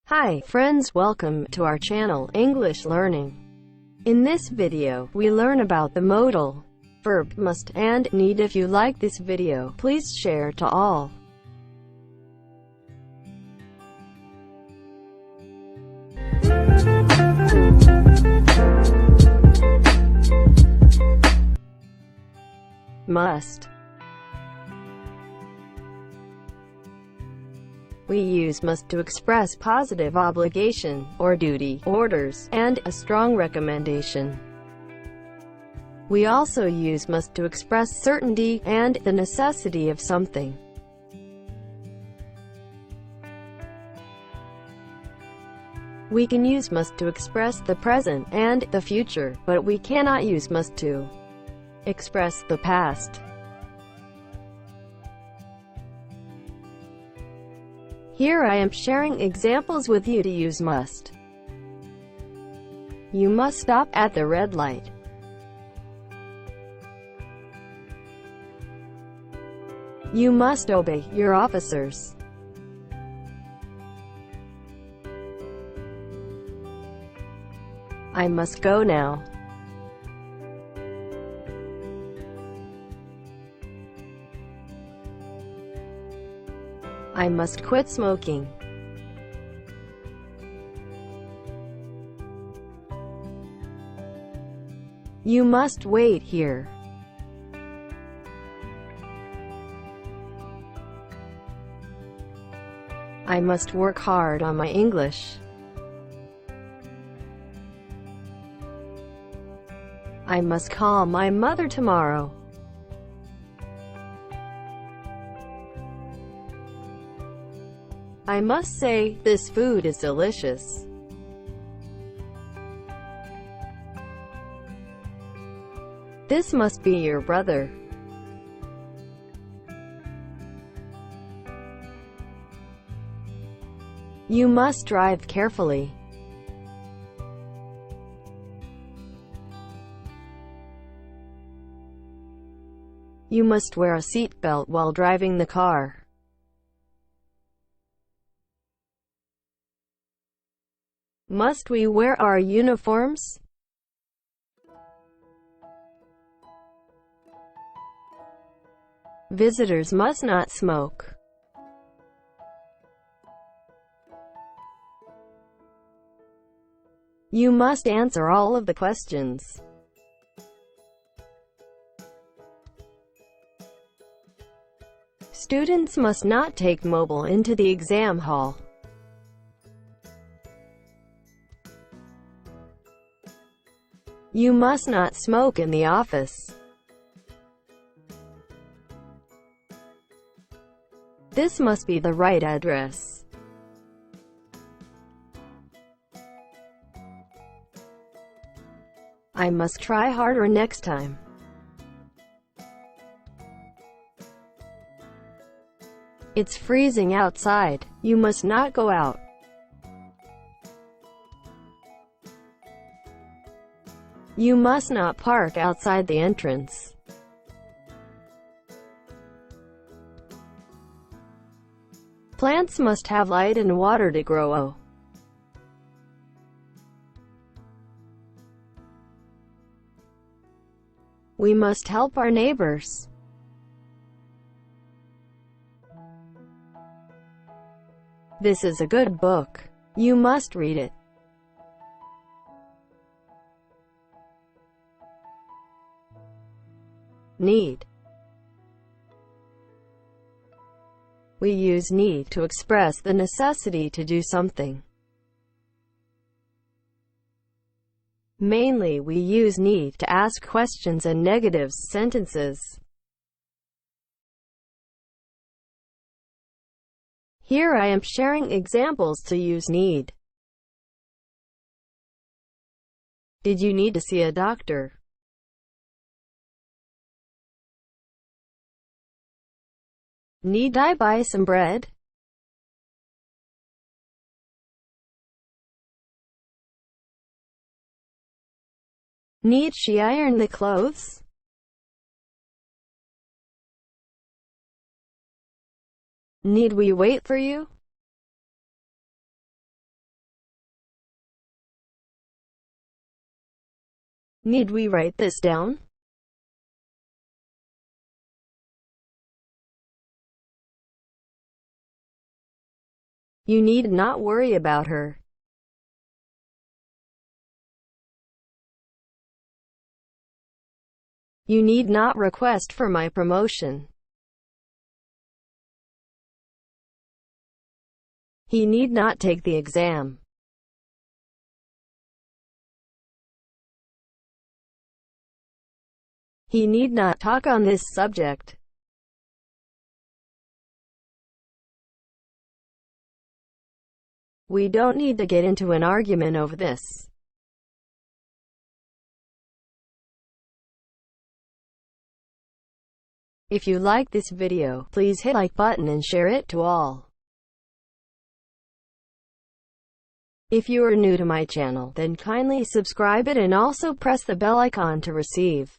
Hi friends, welcome to our channel, English Learning. In this video, we learn about the modal verb must and need. If you like this video, please share to all. Must. We use must to express positive obligation, or duty, orders, and a strong recommendation. We also use must to express certainty, and the necessity of something. We can use must to express the present and the future, but we cannot use must to express the past. Here I am sharing examples with you to use must. You must stop at the red light. You must obey your officers. I must go now. I must quit smoking. You must wait here. I must work hard on my English. I must call my mother tomorrow. I must say, this food is delicious. This must be your brother. You must drive carefully. You must wear a seatbelt while driving the car. Must we wear our uniforms? Visitors must not smoke. You must answer all of the questions. Students must not take mobile into the exam hall. You must not smoke in the office. This must be the right address. I must try harder next time. It's freezing outside. You must not go out. You must not park outside the entrance. Plants must have light and water to grow. We must help our neighbors. This is a good book. You must read it. Need. We use need to express the necessity to do something. Mainly, we use need to ask questions and negative sentences. Here I am sharing examples to use need. Did you need to see a doctor? Need I buy some bread? Need she iron the clothes? Need we wait for you? Need we write this down? You need not worry about her. You need not request for my promotion. He need not take the exam. He need not talk on this subject. We don't need to get into an argument over this. If you like this video, please hit like button and share it to all. If you are new to my channel, then kindly subscribe it and also press the bell icon to receive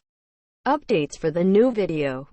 updates for the new video.